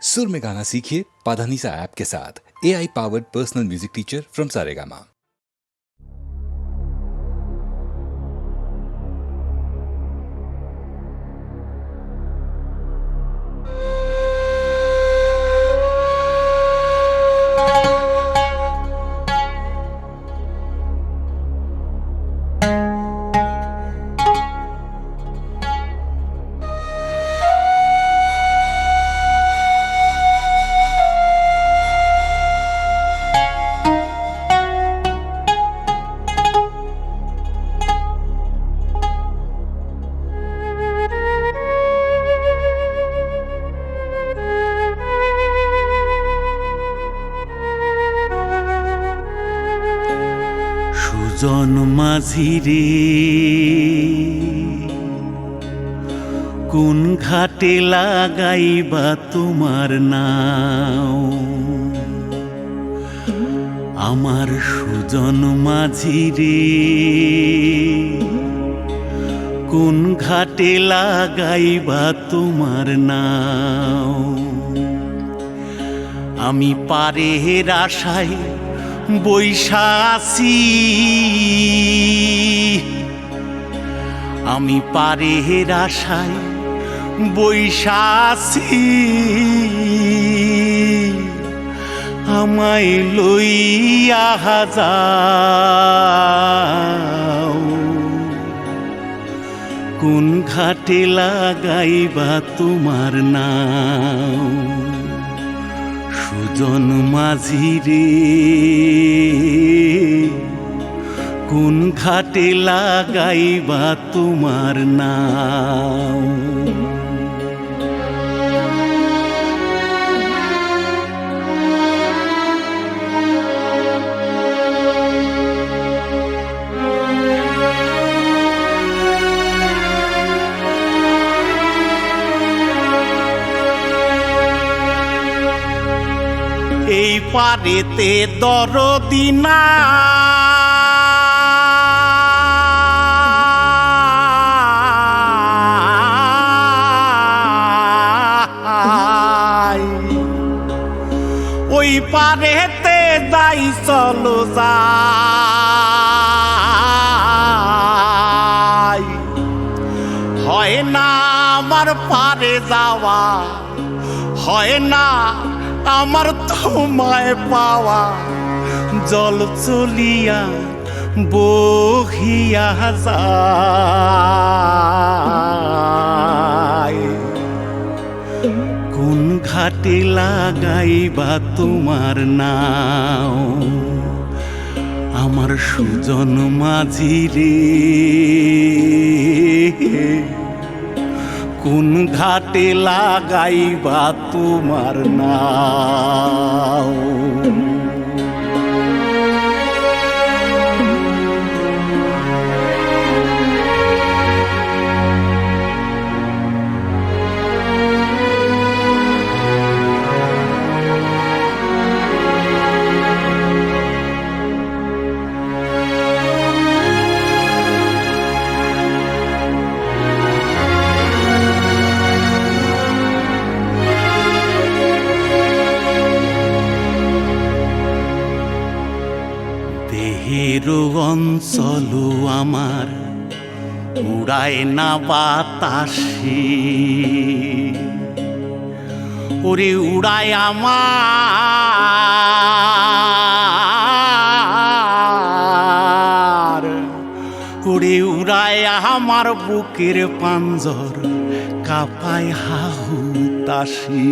सुर में गाना सीखिए पाधानीसा ऐप के साथ। AI powered personal music teacher from Saregama. সুজন মাঝি রে কোন ঘাটে লাগাইবা তোমার নাও, আমার সুজন মাঝি রে কোন ঘাটে লাগাইবা তোমার নাও। আমি পারের আশায় বৈশা আছি, আমি পারের আশায় বৈশা আছি, আমায় লইয়া যাও কোন ঘাটে লাগাইবা তোমার নাও। সুজন মাঝি রে কোন ঘাটে লাগাইবা তোমার নাও। এই পারেতে দরদি নাই, ওই পারেতে যাই চলো যাই, হয় না আমার পারে যাওয়া, হয় না আমার তোমায় পাওয়া, জল চলিয়া বহিয়া যায় কোন ঘাটে লাগাইবা তোমার নাও। আমার সুজন মাঝি রে কোন ঘাটে লাগাইবা তোমার নাও। দেহেরও অঞ্চল আমার উড়ায় না বাতাসে, ওরে উড়ায় আমার, ওরে উড়ায় আমার বুকের পাঞ্জর কাঁপায় হাহুতাশি।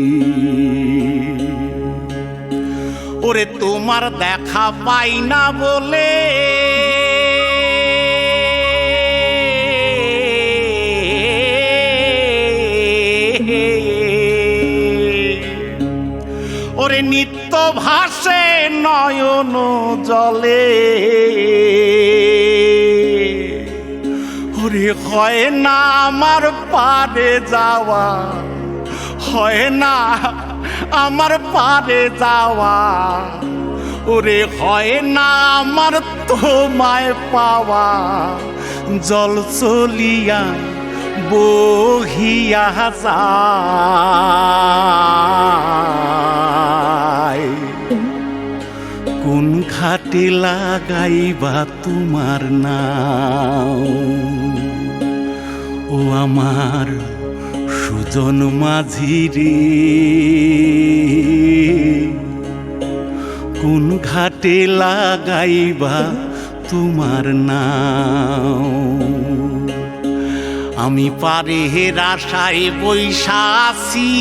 ওরে তোমার দেখা পাই না বলে ওরে নিত্য ভাসে নয়ন জলে, ওরে হয় না আমার পারে যাওয়া, হয় না আমার পারে যাওয়া, ওরে হয় না আমার তোমায় পাওয়া, জল চলিয়া বহিয়া যায় ঘাটে লাগাইবা তোমার নাম ও আমার সুজন মাঝি রে কোন ঘাটে লাগাইবা তোমার নাম আমি পারে আশায় বৈশাসী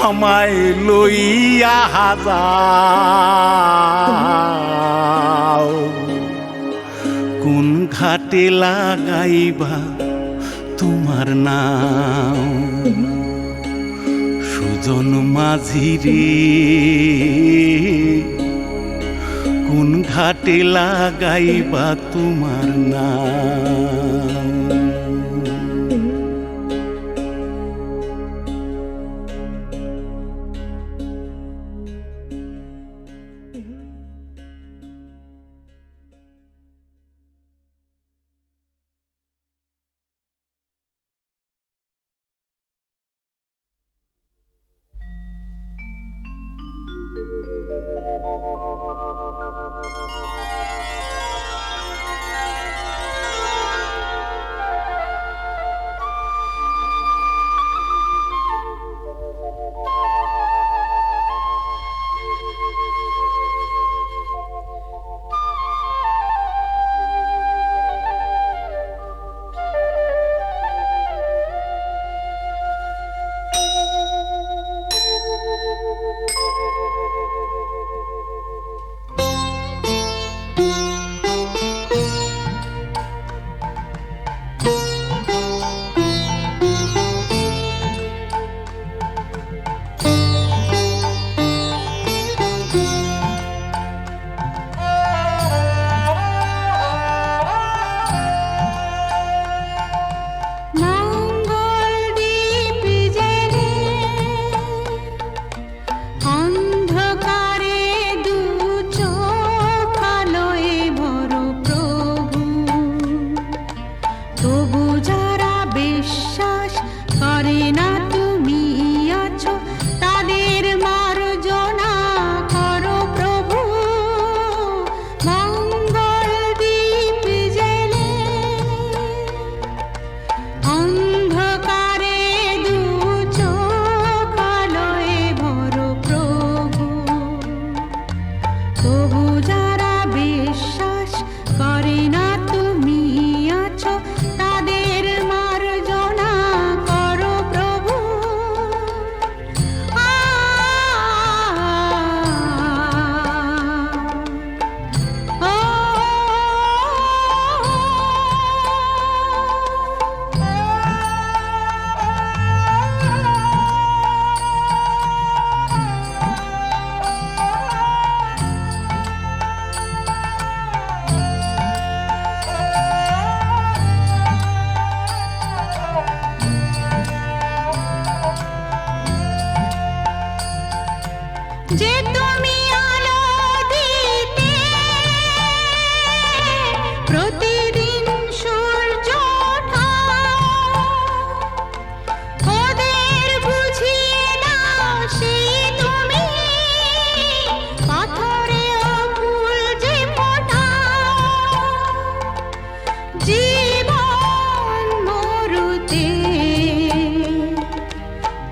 আমায় লইয়া যাও কোন ঘাটে লাগাইবা তোমার নাম সুজন মাঝি রে কোন ঘাটে লাগাইবা তোমার নাম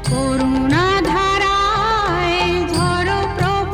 করুণা ধারায় ঝরো প্রভু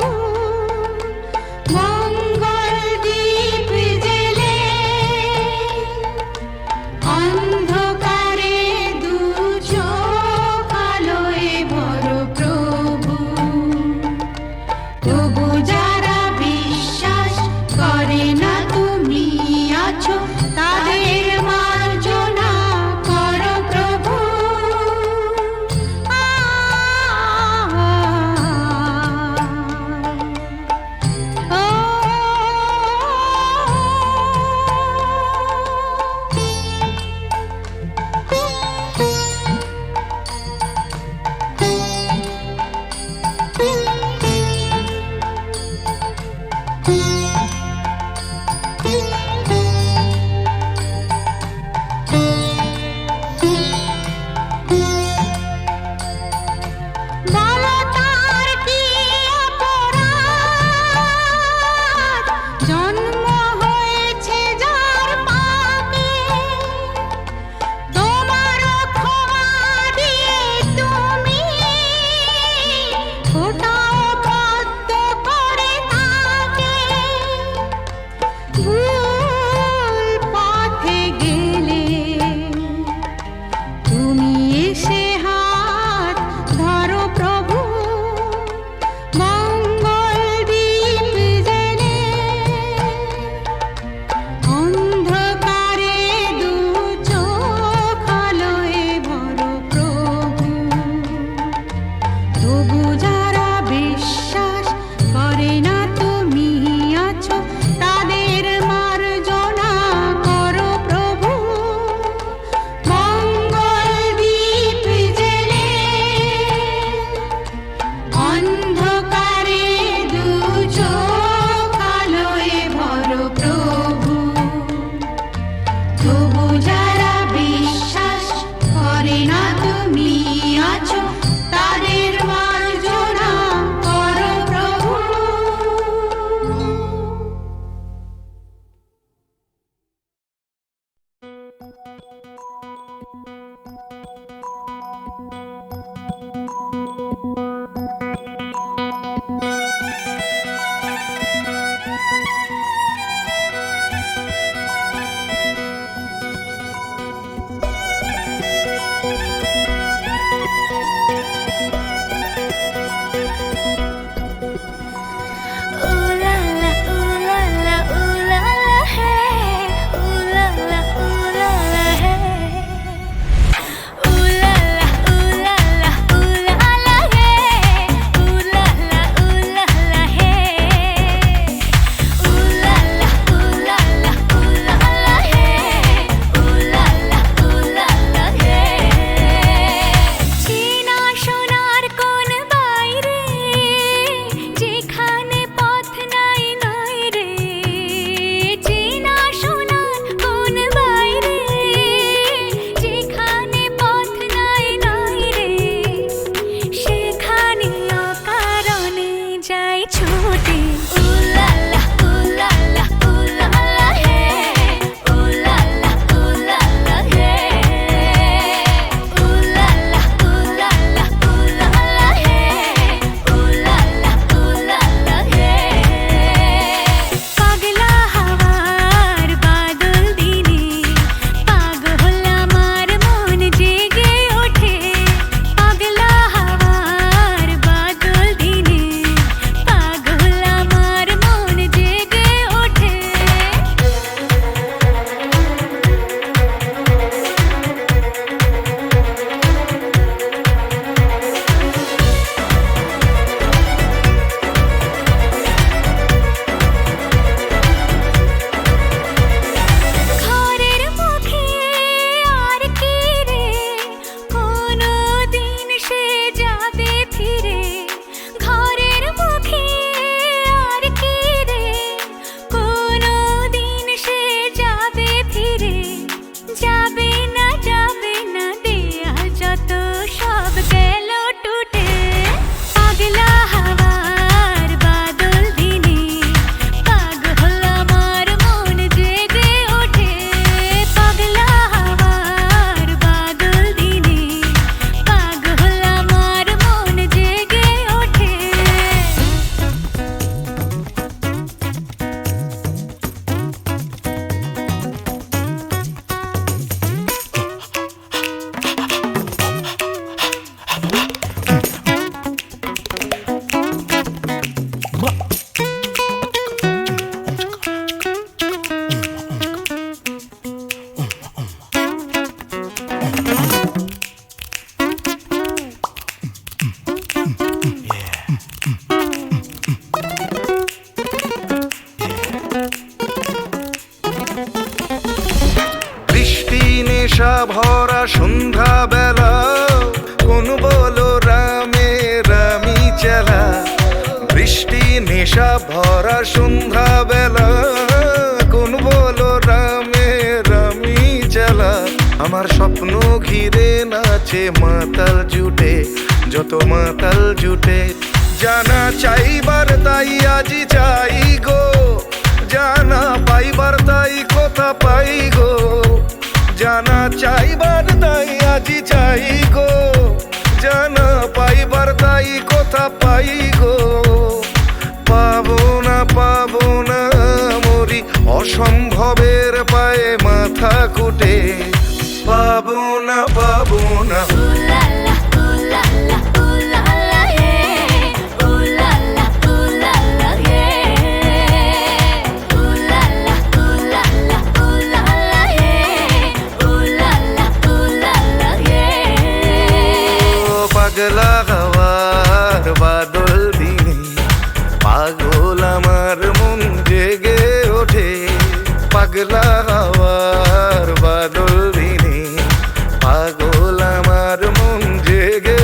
ভরা সন্ধ্যা বেলা কোন বলো রামে রামি চেলা বৃষ্টি নেশা ভরা সন্ধ্যা বেলা কোন বলো রামে রামি চেলা আমার স্বপ্ন ঘিরে নাচে মাতাল জুটে যত মাতাল জুটে জানা চাইবার তাই আজি চাই গো জানা পাইবার তাই কথা পাই গো জানা চাইবার তাই আজি চাই গো জানা পাইবার তাই কথা পাই গো পাবো না মরি অসম্ভবের পায়ে মাথা কুটে পাবো না পাগলা হওয়ার বাদল দিনে পাগল আমার মন জেগে ওঠে পাগলা হওয়ার বাদল দিনে পাগল আমার মন জেগে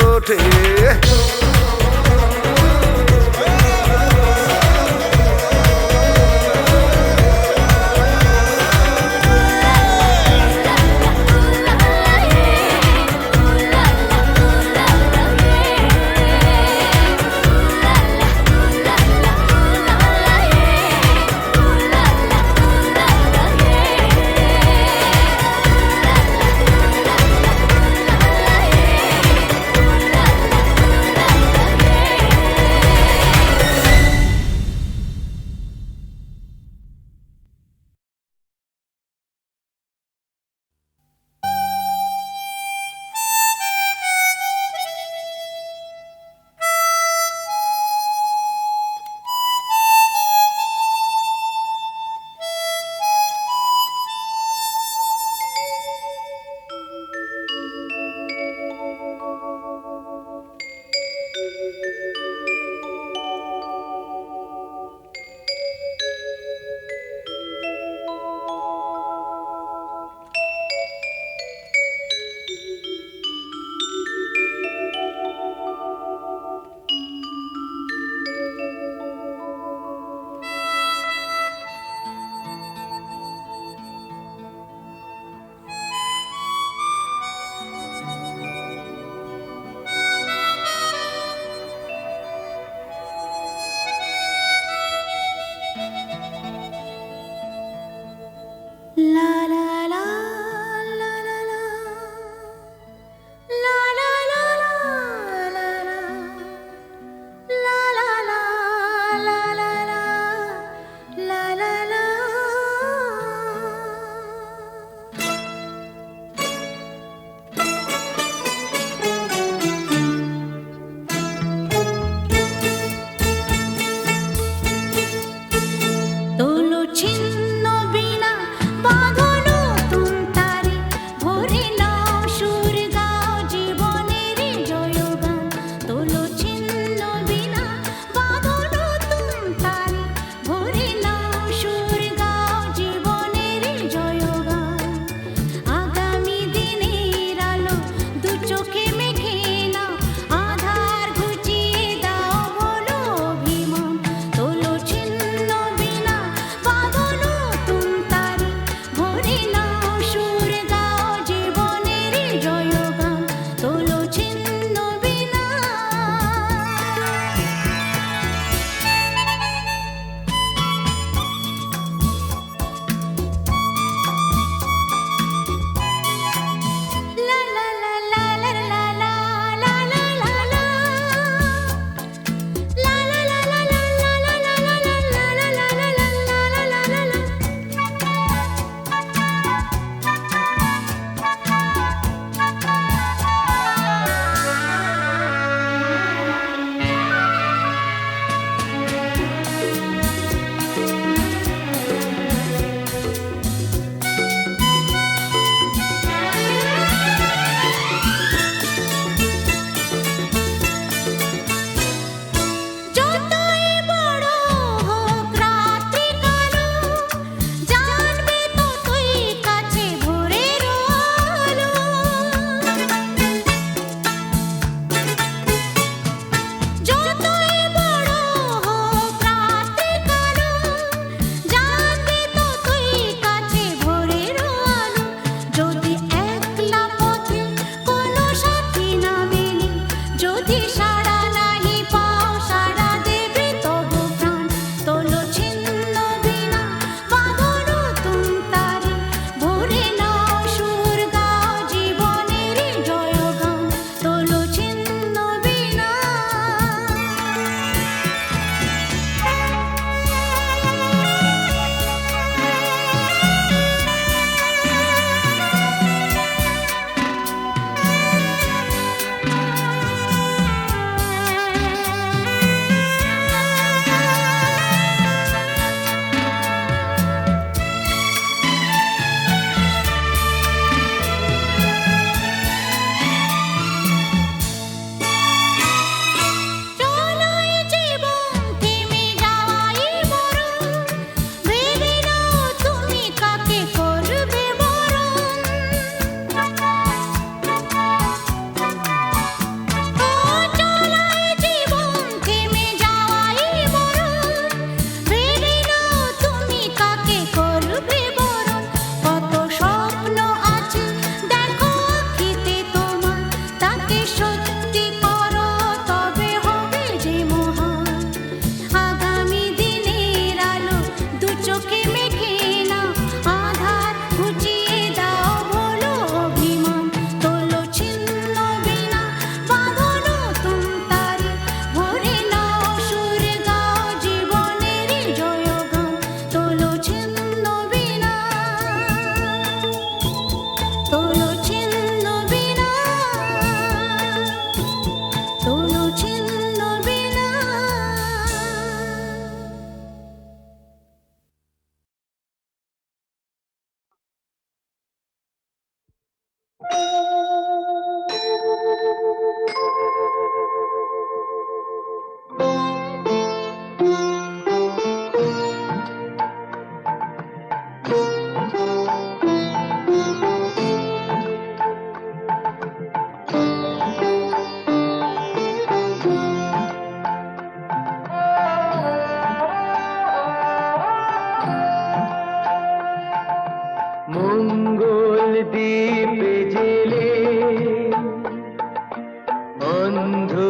ওঠে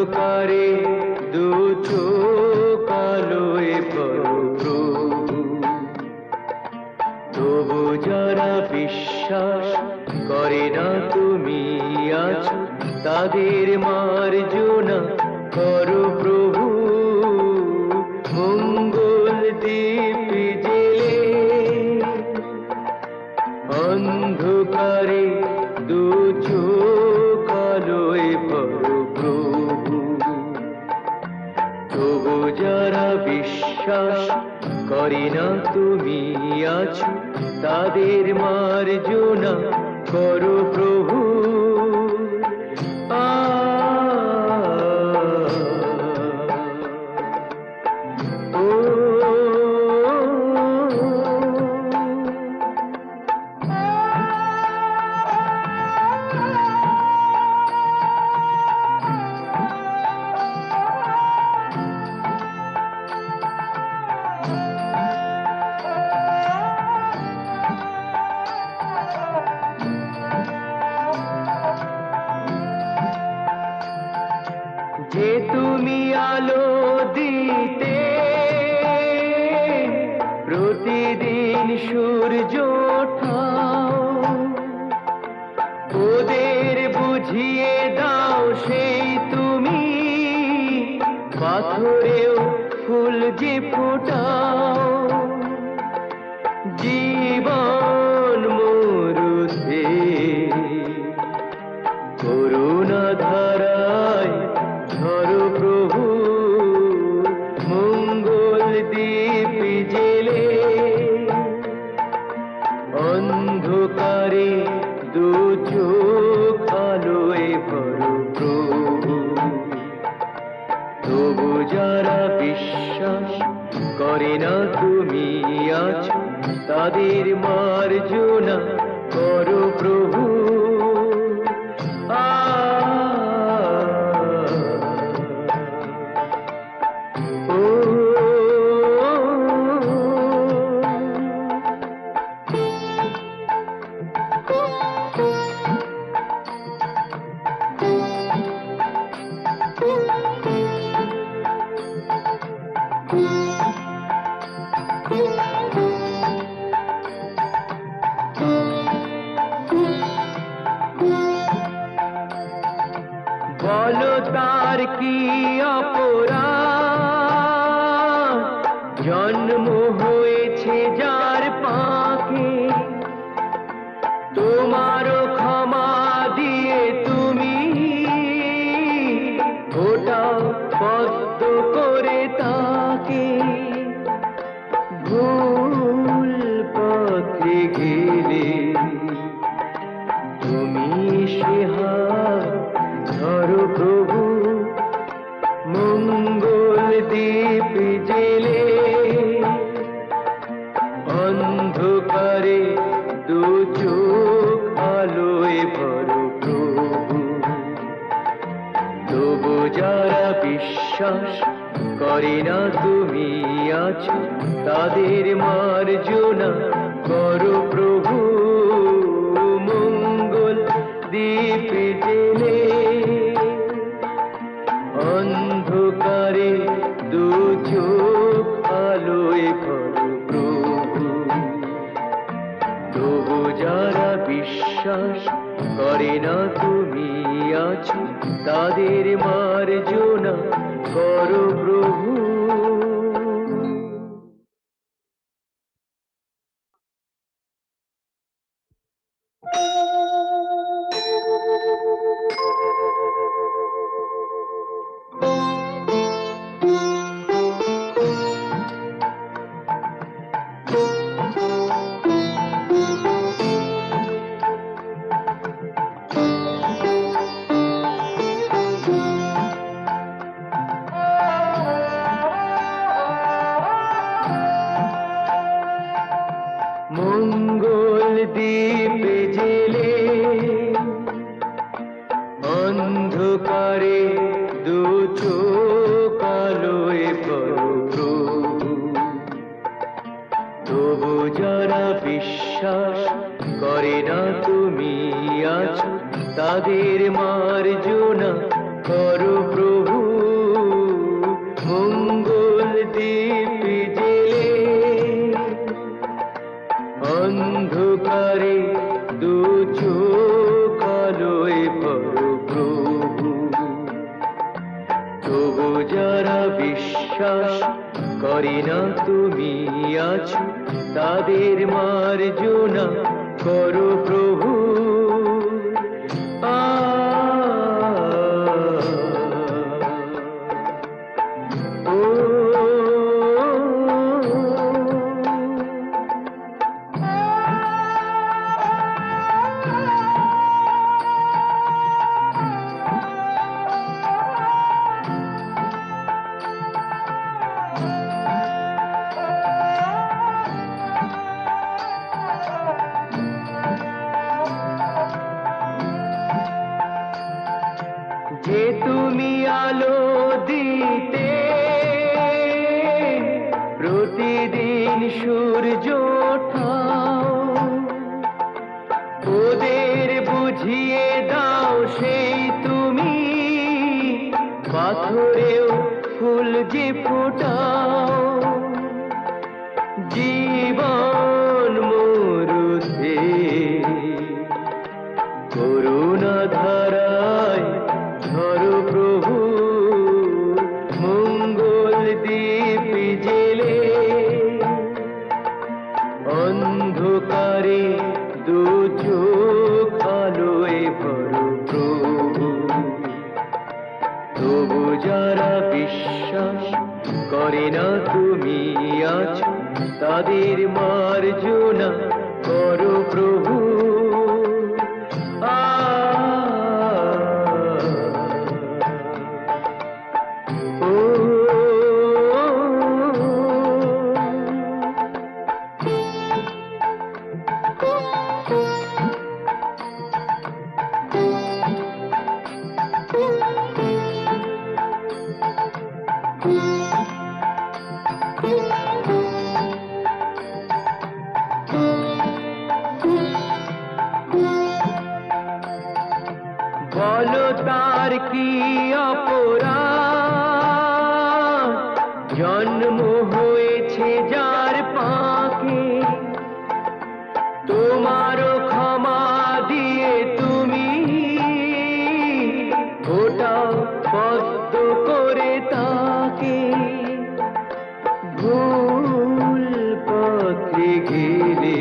অন্ধকারে দু চোখ আলোয় ভরো প্রভু, তবু যারা বিশ্বাস করে না তুমি আছো, তাদের মার্জনা করো প্রভু। মঙ্গল দীপ জেলে অন্ধকারে দু চোখ আলোয় ভরো প্রভু, তবু যারা বিশ্বাস করে না তুমি আছো, তাদের মার্জনা করো প্রভু। যে তুমি আলো দিতে প্রতিদিন সূর্য ওঠাও, ওদের বুঝিয়ে দাও সেই তুমি পাথরেও ফুল যে ফোটাও। জীবন মরুতে করুণা ধারায় ধরো প্রভু, মঙ্গল দীপ জেলে অন্ধকারে দু চোখ আলোয় ভরো প্রভু, তবু যারা বিশ্বাস করে না তুমি আছো, তাদের মার্জনা করো প্রভু। বলো তার কি অপরাধ, জন্ম হয়েছে যার পাকে, তোমারও ক্ষমা দিয়ে তুমি ওটাও পদ্ম করে তাকে। ভুল পথে গেলে তুমি সে হাত ধরো প্রভু, মঙ্গল দীপ জেলে অন্ধকারে দু চোখ আলোয় ভরো প্রভু, তবু যারা বিশ্বাস করে না তুমি আছো, তাদের মার্জনা করো প্রভু। মঙ্গল দীপ জেলে অন্ধকারে দু চোখ আলোয় ভরো প্রভু, তবু যারা বিশ্বাস করে না তুমি আছো, তাদের মার্জনা করো প্রভু। মঙ্গল দীপ জেলে অন্ধকারে দু চোখ আলোয় ভরো প্রভু, তবু যারা বিশ্বাস করে না তুমি আছো, তাদের মার্জনা করো প্রভু। বিশ্বাস করে না তুমি আছো তাদের মার্জনা করো প্রভু আ ও যে তুমি আলো দিতে প্রতিদিন সূর্য ওঠাও ওদের বুঝিয়ে দাও সেই তুমি পাথরেও ফুল যে ফোটাও জীবন মরুতে করুণা ধারায় ধরো প্রভু মঙ্গল দ্বীপ জেলে অন্ধকারে দু চোখ আলোয় ভরো প্রভু তবু যারা বিশ্বাস করে না তুমি আছো তাদের মার্জনা করো প্রভু বলো তার কি অপরাধ জন্ম হয়েছে যার পাকে তোমারও ক্ষমা দিয়ে তুমি ওটা পদ্ম করে তাকে ভুল পথে গেলে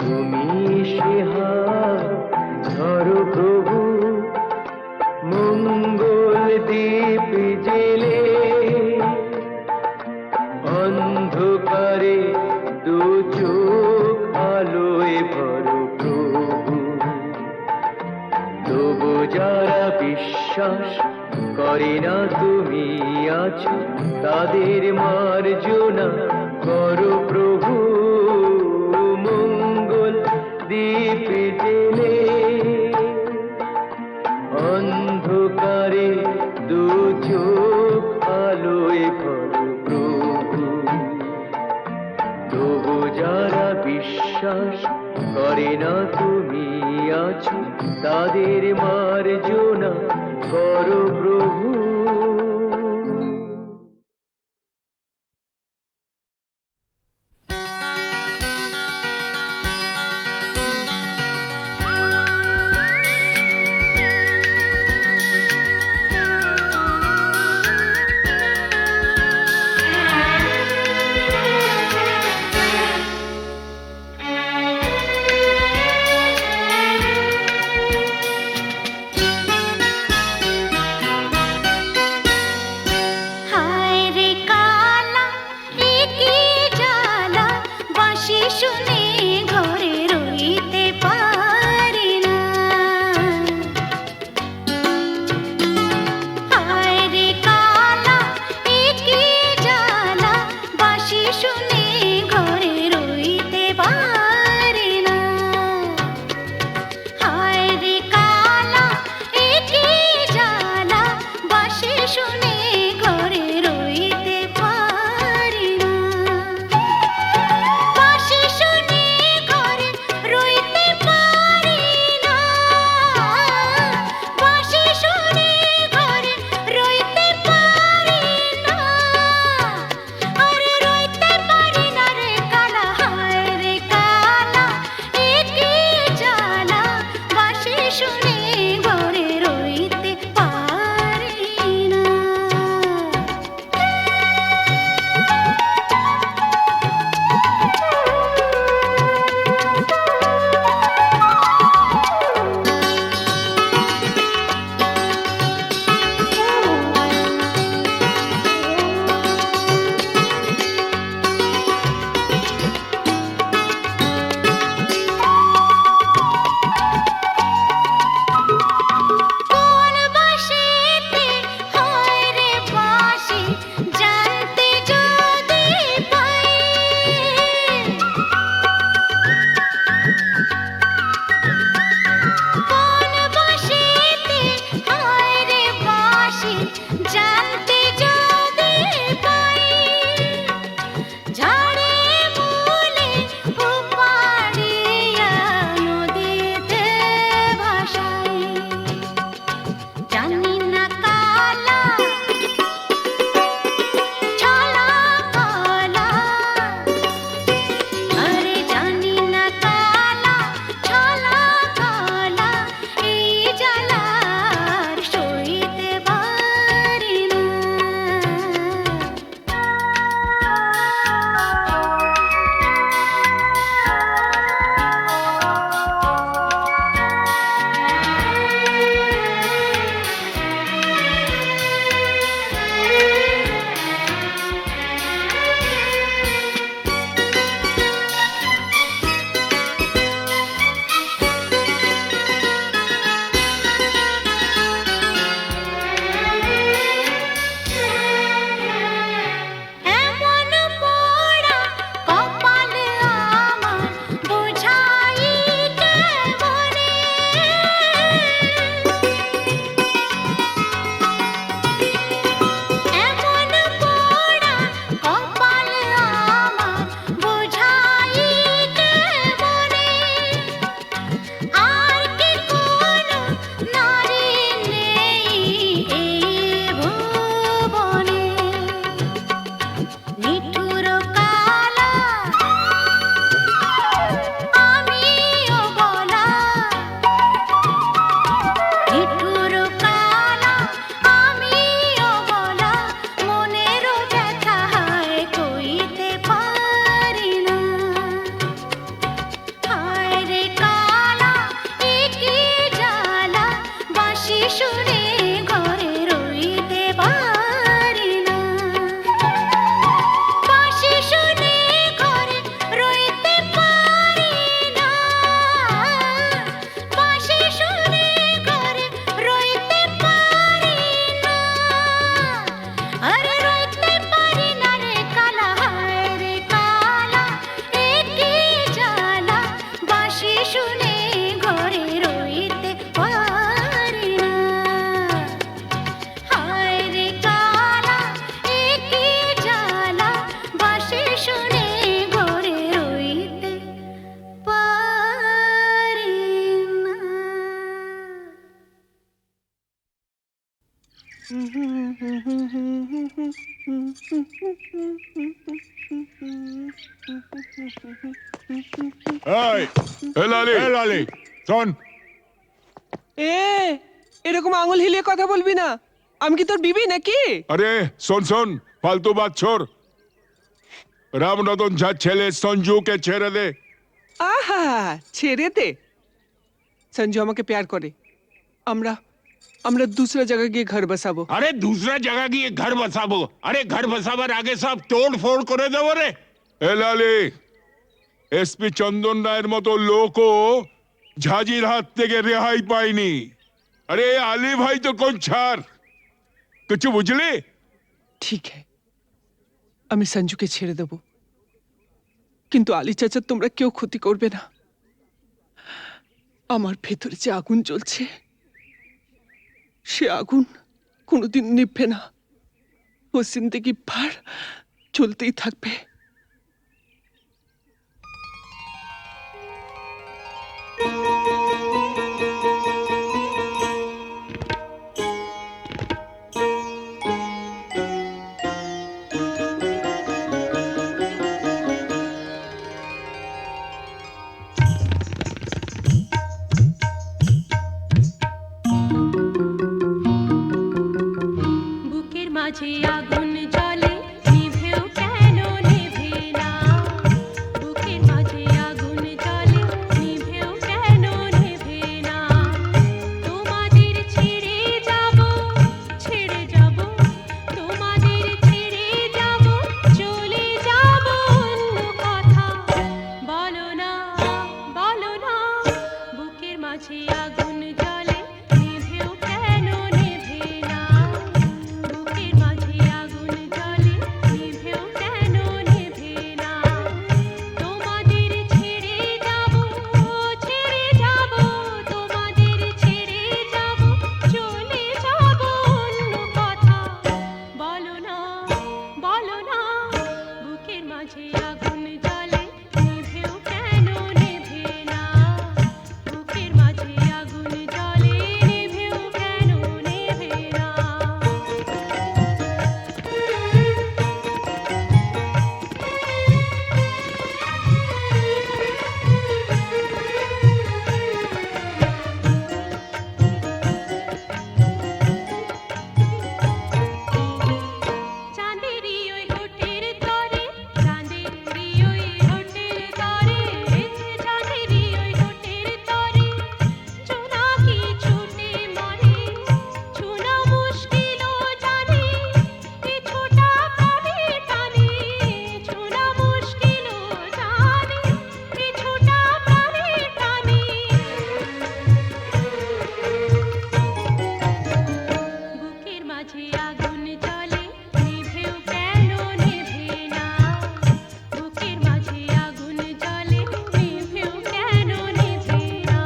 তুমি সে হাত ধরো প্রভু মঙ্গল দ্বীপ জেলে অন্ধকারে দু চোখ আলোয় ভরো প্রভু তবু যারা বিশ্বাস করে না তুমি আছো তাদের মার্জনা করো প্রভু মঙ্গল দ্বীপ জেলে অন্ধকারে দু চোখ আলোয় ভরো প্রভু তবু যারা বিশ্বাস করে না তুমি আছো তাদের মার্জনা করো প্রভু শুনে ঘরে রইতে পারি না, বাঁশি শুনে ঘরে রইতে পারি না, বাঁশি শুনে ঘরে রইতে পারি না, আরে রইতে পারি না রে কালা, হায় রে কালা, এ কি জ্বালা, বাঁশি শুনে ঘরে রইতে পারি না, হায় রে কালা, এ কি জ্বালা, বাঁশি শুনে ঘরে রইতে পারি না। এই লালি শোন, এরকম আঙুল হিলিয়ে কথা বলবি না, আমি কি তোর বিবি নাকি? আরে শোন শোন, ফালতু বাত ছোড়। রামরতন ঝার ছেলে সঞ্জুকে ছেড়ে দে। আহা, ছেড়ে দে। সঞ্জু আমাকে প্যার করে, আমরা আমরা दूसरा जगह গিয়ে ঘর বসাবো। আরে दूसरा जगह গিয়ে ঘর বসাবো? আরে ঘর বসাবার আগে সব তোড় ফোড় করে দেবো রে। এ লালি, এসপি চন্দন রায়ের মতো লোকও ঝাঁঝির হাত থেকে রেহাই পায়নি। আরে আলী ভাই তো কোন ছাড়, কিছু বুঝলি? ঠিক है, আমি সঞ্জুকে ছেড়ে দেব, কিন্তু আলী চাচা তোমরা কেউ ক্ষতি করবে না। আমার ভেতরে যে আগুন জ্বলছে, সে আগুন কোনোদিন নিভবে না, ও জিন্দেগি ভর চলতেই থাকবে। বুকের মাঝে আগুন জ্বলে, নিভেও কেন নেভে না, বুকের মাঝে আগুন জ্বলে, নিভেও কেন নেভে না, তোমাদের ছেড়ে যাব, ছেড়ে যাব, তোমাদের ছেড়ে যাব, চলে যাব অন্য কথা, বলো না, বলো না, বুকের মাঝে আগুন জ্বলে, নিভেও কেন নেভে না, বুকের মাঝে আগুন জ্বলে, নিভেও কেন নেভে না, তোমাদের ছেড়ে যাব, ছেড়ে যাব, তোমাদের ছেড়ে যাব, চলে যাব অন্য কথা, বলো না, বলো না, বুকের মাঝে আগুন জ্বলে, নিভেও কেন নেভে না, বুকের মাঝে আগুন জ্বলে, নিভেও কেন নেভে না। চাঁদেরই ওই হোটের তরে, চাঁদেরই ওই হোটের তরে, চাঁদেরই ওই হোটের তরে, জোনাকি ছুটে মরে, ছোনা মুশকিল জানে, এ ছোটা প্রাণের টানে, ছোনা মুশকিল জানে, এ ছোটা প্রাণের টানে, বুকের মাঝে আগুন জ্বলে, নিভেও কেন নেভে না, বুকের মাঝে আগুন জ্বলে, নিভেও কেন নেভে না।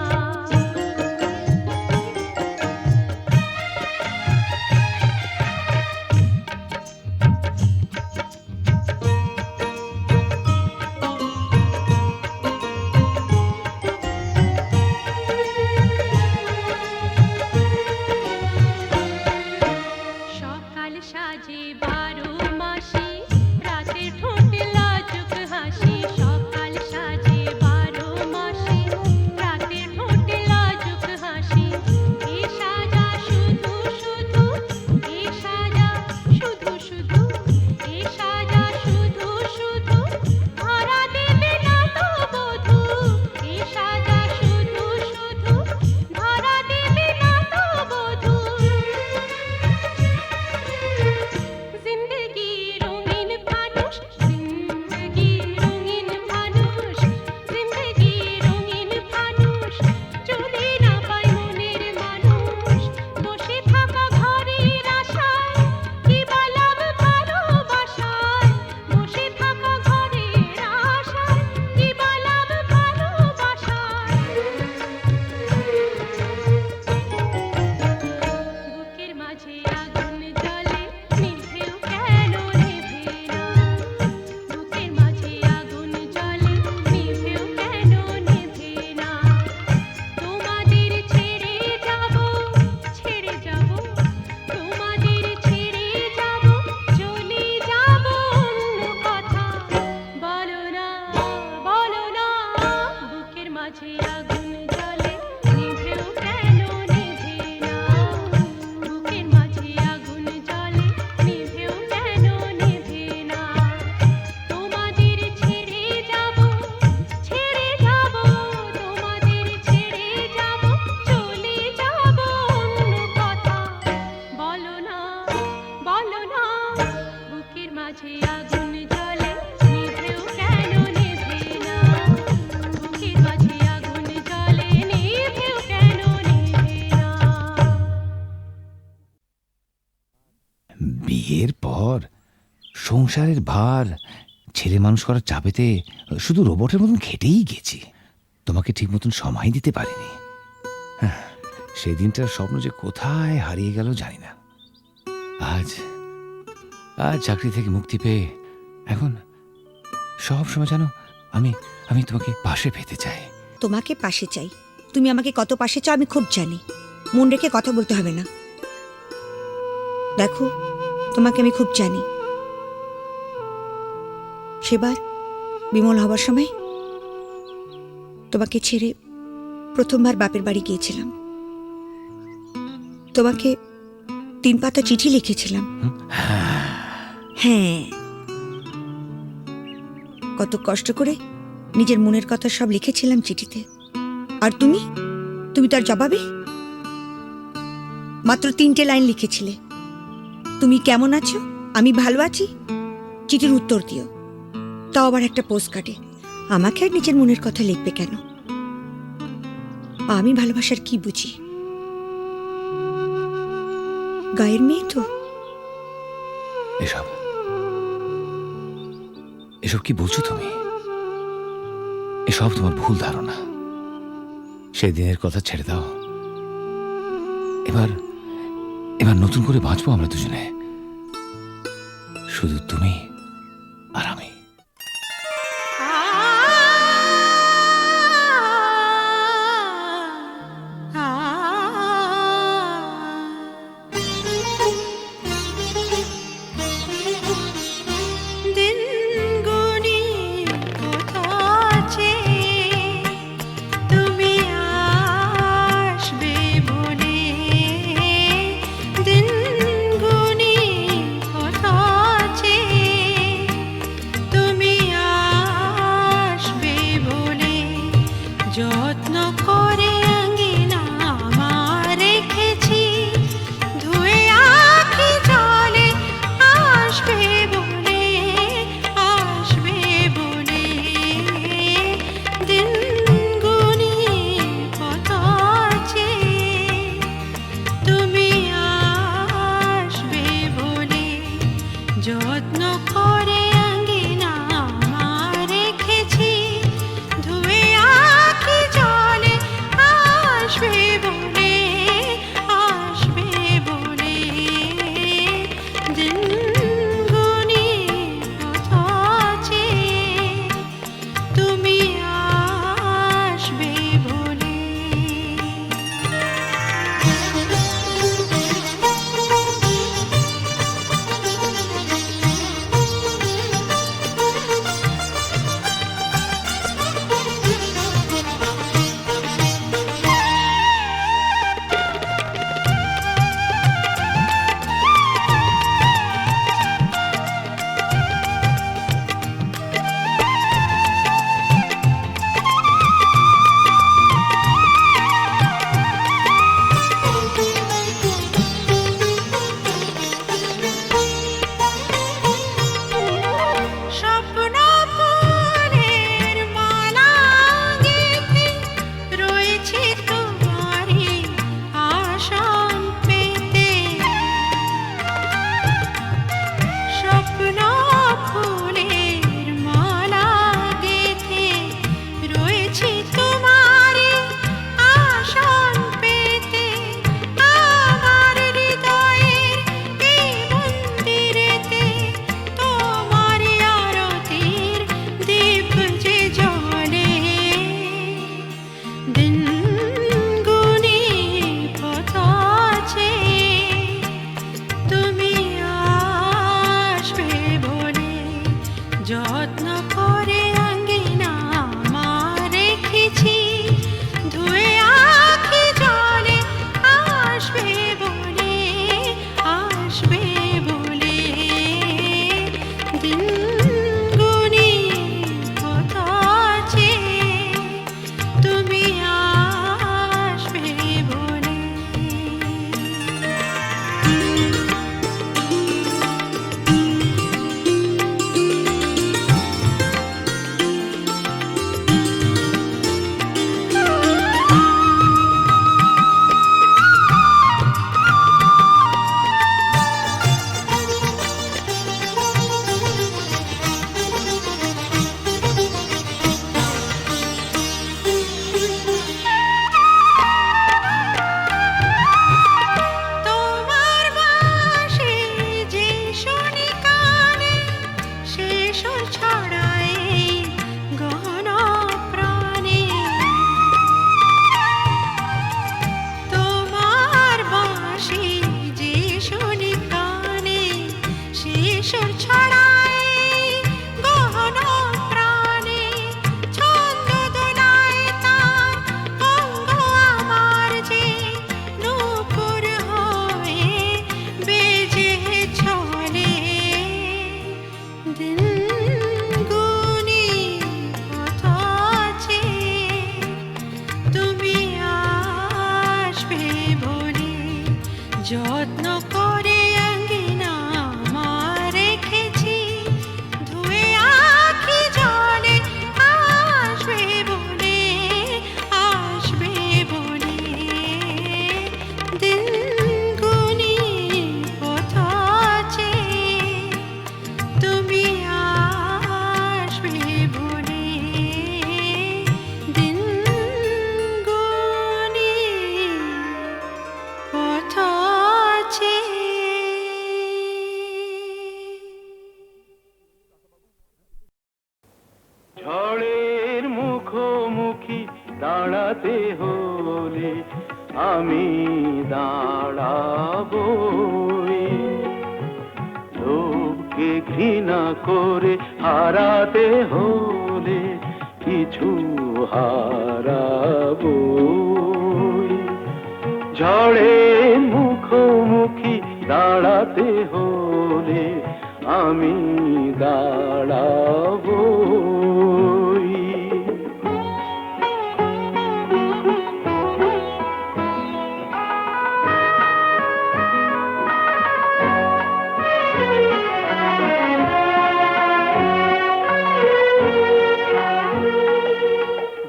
মাঝে আগুন জ্বলে নিভেও কেন নেভে না বুকের মাঝে আগুন জ্বলে নিভেও কেন নেভে না তোমাদের ছেড়ে যাব তোমাদের ছেড়ে যাব চলে যাব অন্য কথা বলো না বুকের মাঝে আগুন জ্বলে নিভেও কেন নেভে না বুকের মাঝে আগুন জ্বলে নিভেও কেন নেভে না তোমাদের ছেড়ে যাব তোমাদের ছেড়ে যাব চলে যাব অন্য কথা বলো না বুকের মাঝে আগুন জ্বলে নিভেও কেন নেভে না বুকের মাঝে আগুন জ্বলে নিভেও কেন নেভে না বিয়ের পর সংসারের ভার ছেলে মানুষ করার চাপেতে শুধু রোবটের মতন খেটেই গেছি, তোমাকে ঠিক মতন সময় দিতে পারিনি। সেদিনটার স্বপ্ন যে কোথায় হারিয়ে গেল জানি না। আজ চাকরি থেকে মুক্তি পেয়ে এখন সব সময় জানো আমি তোমাকে পাশে পেতে চাই। তোমাকে পাশে চাই, তুমি আমাকে কত পাশে চাও আমি খুব জানি। মন রেখে কথা বলতে হবে না। দেখো, তোমাকে আমি খুব জানি। সেবার বিমল হবার সময় তোমাকে ছেড়ে প্রথমবার বাপের বাড়ি গিয়েছিলাম। তোমাকে 3 পাতা চিঠি লিখেছিলাম। হ্যাঁ, কত কষ্ট করে নিজের মনের কথা সব লিখেছিলাম চিঠিতে। আর তুমি তার জবাবে মাত্র 3টে লাইন লিখেছিলে, তুমি কেমন আছো, আমি ভালো আছি, চিঠির উত্তর দিও। তাও আবার একটা পোস্ট কার্ডে। আমাকে আর নিজের মনের কথা লিখবে কেন? আমি ভালোবাসার কি বুঝি? গায়ের মেয়ে তো। এসব কি বলছো তুমি? এসব তোমার ভুল ধারণা। সেদিনের কথা ছেড়ে দাও। এবার নতুন করে বাঁচবো আমরা দুজনে, শুধু তুমি আর আমি। যত্ন করে আঙ্গিনা আমার রেখেছি, ধুয়ে আঁখি জলে আসবে বলে দিন গুনি কত আছে, তুমি আসবে বলে যত্ন করে আঙ্গিনা আমার রেখেছি, ধুয়ে আঁখি জলে আসবে বলে দিন গুনি কত আছে, তুমি আসবে বলে। করে আঙ্গিনা আমার রেখেছি ধুয়ে আখি জলে আসবে বলে দিন গুনি পথ চেয়ে তুমি আসবে বলে দিন গুনি পথ চেয়ে ঝড়ের মুখোমুখি দাঁড়াতে হলে আমি দাঁড়াবই লোককে ঘৃণা করে হারাতে হলে কিছু হারাবই ঝড়ের মুখোমুখি দাঁড়াতে হলে আমি দাঁড়াবই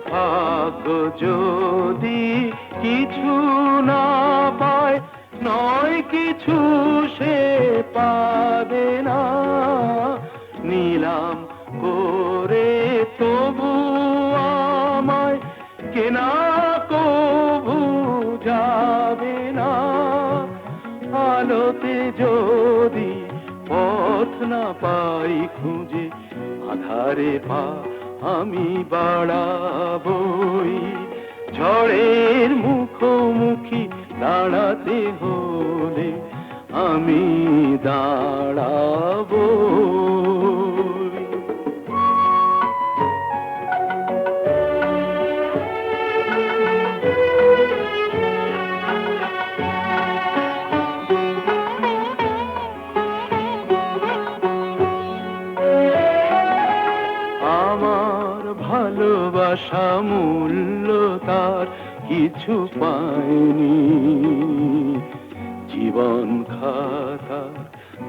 ভাগ্য যদি কিছু না পায় নয় কিছু সে পাবে না নিলাম করে তবু আমায় কেনা কবু যাবে না আলোতে যদি পথ না পাই খুঁজে আধারে পা আমি বাড়াবই ঝড়ের মুখোমুখি দাঁড়াতে হলে আমি দাঁড়াবই আমার ভালোবাসা মূল্য তার কিছু পায়নি জীবন খাতার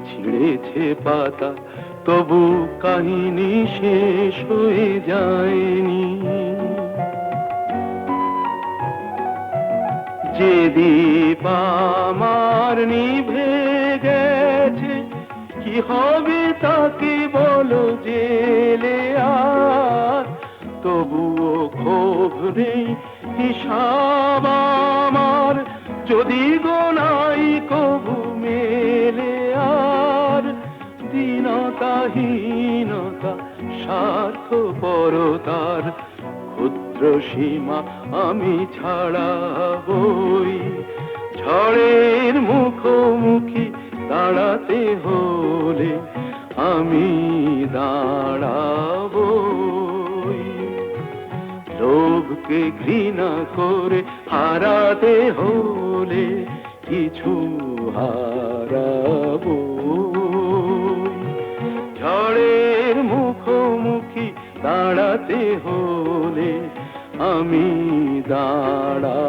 ছিঁড়েছে পাতা তবু কাহিনী শেষ হয়ে যায়নি যে দীপ আমার নিভে গেছে কি হবে তাকে বলো জেলে আর তবুও ক্ষোভ নেই হিসাব আমার যদি গোনাই কবু মেলে আর দীনতাহীনতা স্বার্থপরতার ক্ষুদ্র সীমা আমি ছাড়াবই ঝড়ের মুখোমুখি দাঁড়াতে হলে আমি দাঁড়াবই লোভকে ঘৃণা করে হারাতে হলে কিছু হারাবই ঝড়ের মুখোমুখি দাঁড়াতে হলে আমি দাঁড়া